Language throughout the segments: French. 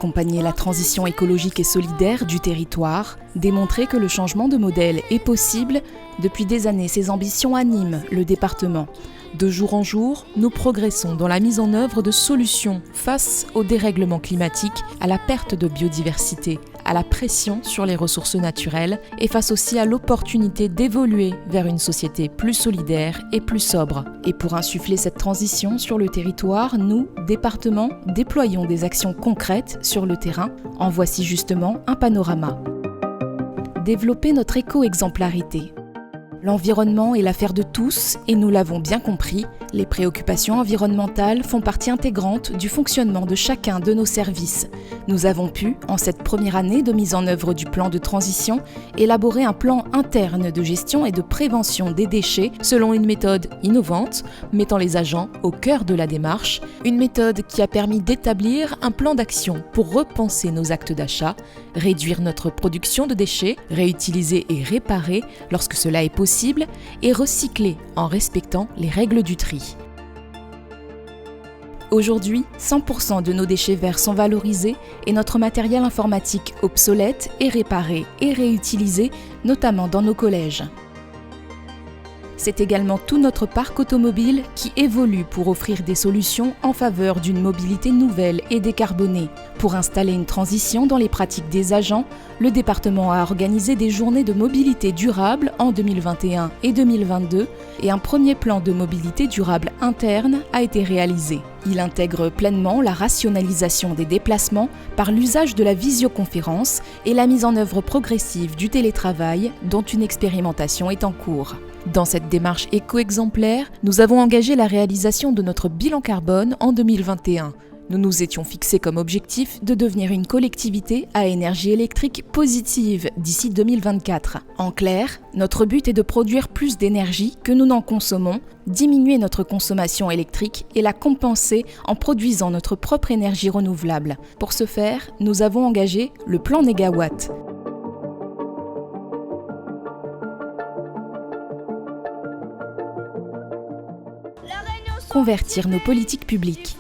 accompagner la transition écologique et solidaire du territoire, démontrer que le changement de modèle est possible. Depuis des années, ces ambitions animent le département. De jour en jour, nous progressons dans la mise en œuvre de solutions face au dérèglement climatique, à la perte de biodiversité, à la pression sur les ressources naturelles et face aussi à l'opportunité d'évoluer vers une société plus solidaire et plus sobre. Et pour insuffler cette transition sur le territoire, nous, département, déployons des actions concrètes sur le terrain. En voici justement un panorama. Développer notre éco-exemplarité. L'environnement est l'affaire de tous et nous l'avons bien compris, les préoccupations environnementales font partie intégrante du fonctionnement de chacun de nos services. Nous avons pu, en cette première année de mise en œuvre du plan de transition, élaborer un plan interne de gestion et de prévention des déchets selon une méthode innovante, mettant les agents au cœur de la démarche, une méthode qui a permis d'établir un plan d'action pour repenser nos actes d'achat, réduire notre production de déchets, réutiliser et réparer lorsque cela est possible, et recycler en respectant les règles du tri. Aujourd'hui, 100% de nos déchets verts sont valorisés et notre matériel informatique obsolète est réparé et réutilisé, notamment dans nos collèges. C'est également tout notre parc automobile qui évolue pour offrir des solutions en faveur d'une mobilité nouvelle et décarbonée. Pour installer une transition dans les pratiques des agents, le département a organisé des journées de mobilité durable en 2021 et 2022 et un premier plan de mobilité durable interne a été réalisé. Il intègre pleinement la rationalisation des déplacements par l'usage de la visioconférence et la mise en œuvre progressive du télétravail dont une expérimentation est en cours. Dans cette démarche éco-exemplaire, nous avons engagé la réalisation de notre bilan carbone en 2021. Nous nous étions fixés comme objectif de devenir une collectivité à énergie électrique positive d'ici 2024. En clair, notre but est de produire plus d'énergie que nous n'en consommons, diminuer notre consommation électrique et la compenser en produisant notre propre énergie renouvelable. Pour ce faire, nous avons engagé le plan Négawatt. Convertir nos politiques publiques.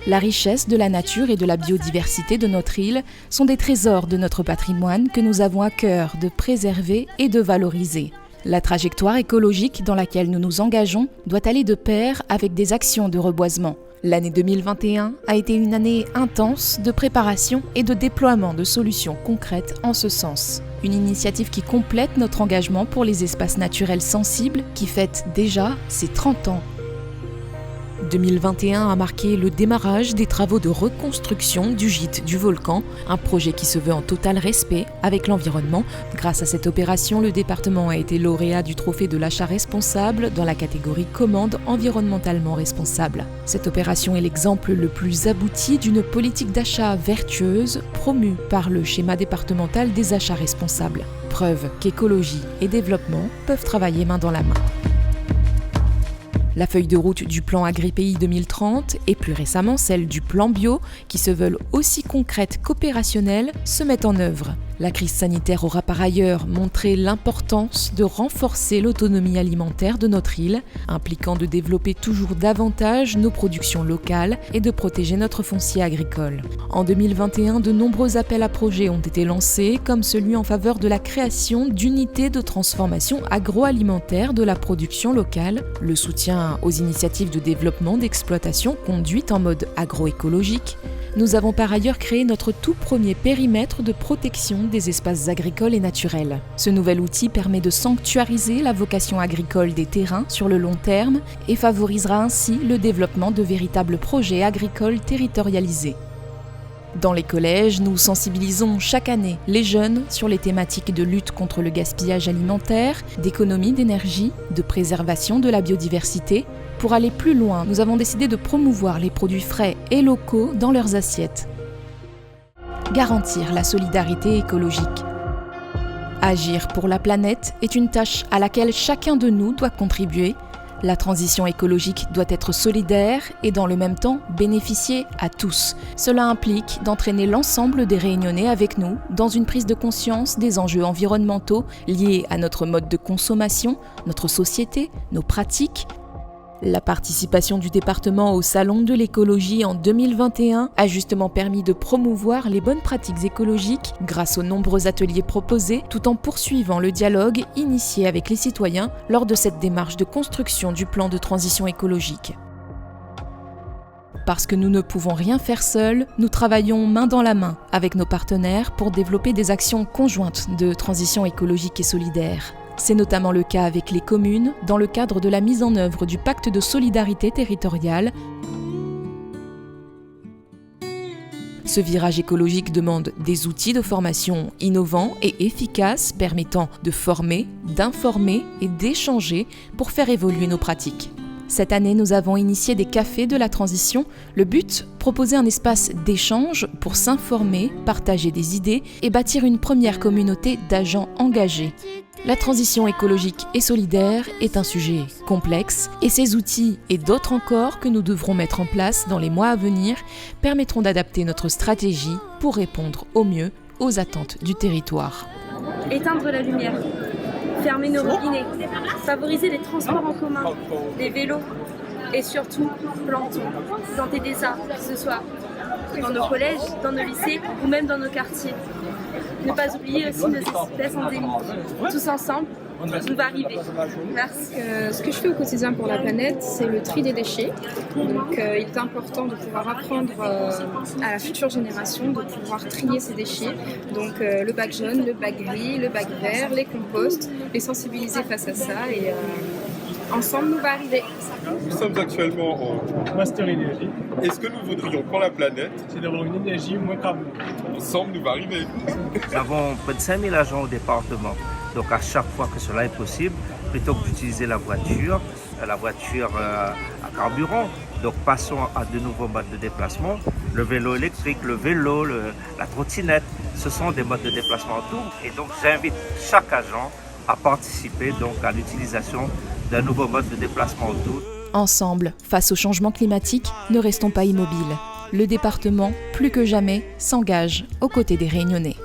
La richesse de la nature et de la biodiversité de notre île sont des trésors de notre patrimoine que nous avons à cœur de préserver et de valoriser. La trajectoire écologique dans laquelle nous nous engageons doit aller de pair avec des actions de reboisement. L'année 2021 a été une année intense de préparation et de déploiement de solutions concrètes en ce sens. Une initiative qui complète notre engagement pour les espaces naturels sensibles qui fête déjà ses 30 ans. 2021 a marqué le démarrage des travaux de reconstruction du gîte du volcan, un projet qui se veut en total respect avec l'environnement. Grâce à cette opération, le département a été lauréat du trophée de l'achat responsable dans la catégorie commande environnementalement responsable. Cette opération est l'exemple le plus abouti d'une politique d'achat vertueuse promue par le schéma départemental des achats responsables. Preuve qu'écologie et développement peuvent travailler main dans la main. La feuille de route du plan AgriPéi 2030 et plus récemment celle du plan bio, qui se veulent aussi concrètes qu'opérationnelles, se mettent en œuvre. La crise sanitaire aura par ailleurs montré l'importance de renforcer l'autonomie alimentaire de notre île, impliquant de développer toujours davantage nos productions locales et de protéger notre foncier agricole. En 2021, de nombreux appels à projets ont été lancés, comme celui en faveur de la création d'unités de transformation agroalimentaire de la production locale, le soutien aux initiatives de développement d'exploitation conduites en mode agroécologique. Nous avons par ailleurs créé notre tout premier périmètre de protection des espaces agricoles et naturels. Ce nouvel outil permet de sanctuariser la vocation agricole des terrains sur le long terme et favorisera ainsi le développement de véritables projets agricoles territorialisés. Dans les collèges, nous sensibilisons chaque année les jeunes sur les thématiques de lutte contre le gaspillage alimentaire, d'économie d'énergie, de préservation de la biodiversité. Pour aller plus loin, nous avons décidé de promouvoir les produits frais et locaux dans leurs assiettes. Garantir la solidarité écologique. Agir pour la planète est une tâche à laquelle chacun de nous doit contribuer. La transition écologique doit être solidaire et dans le même temps bénéficier à tous. Cela implique d'entraîner l'ensemble des Réunionnais avec nous dans une prise de conscience des enjeux environnementaux liés à notre mode de consommation, notre société, nos pratiques. La participation du département au Salon de l'écologie en 2021 a justement permis de promouvoir les bonnes pratiques écologiques grâce aux nombreux ateliers proposés, tout en poursuivant le dialogue initié avec les citoyens lors de cette démarche de construction du plan de transition écologique. Parce que nous ne pouvons rien faire seuls, nous travaillons main dans la main avec nos partenaires pour développer des actions conjointes de transition écologique et solidaire. C'est notamment le cas avec les communes dans le cadre de la mise en œuvre du pacte de solidarité territoriale. Ce virage écologique demande des outils de formation innovants et efficaces permettant de former, d'informer et d'échanger pour faire évoluer nos pratiques. Cette année, nous avons initié des cafés de la transition. Le but, proposer un espace d'échange pour s'informer, partager des idées et bâtir une première communauté d'agents engagés. La transition écologique et solidaire est un sujet complexe et ces outils et d'autres encore que nous devrons mettre en place dans les mois à venir permettront d'adapter notre stratégie pour répondre au mieux aux attentes du territoire. Éteindre la lumière, fermer nos robinets, favoriser les transports en commun, les vélos et surtout planter des arbres, que ce soit dans nos collèges, dans nos lycées ou même dans nos quartiers. Ne pas oublier aussi nos espèces endémiques. Tous ensemble, on va arriver. Merci. Ce que je fais au quotidien pour la planète, c'est le tri des déchets. Donc il est important de pouvoir apprendre à la future génération de pouvoir trier ces déchets. Donc le bac jaune, le bac gris, le bac vert, les composts, les sensibiliser face à ça et ensemble nous va arriver. Nous sommes actuellement en Master Énergie. Et ce que nous voudrions pour la planète, c'est d'avoir une énergie moins carbone. Ensemble, nous va arriver. Nous avons près de 5000 agents au département. Donc à chaque fois que cela est possible, plutôt que d'utiliser la voiture à carburant, donc passons à de nouveaux modes de déplacement. Le vélo électrique, le vélo, la trottinette, ce sont des modes de déplacement en tout. Et donc j'invite chaque agent à participer donc à l'utilisation d'un nouveau mode de déplacement en tout. Ensemble, face au changement climatique, ne restons pas immobiles. Le département, plus que jamais, s'engage aux côtés des Réunionnais.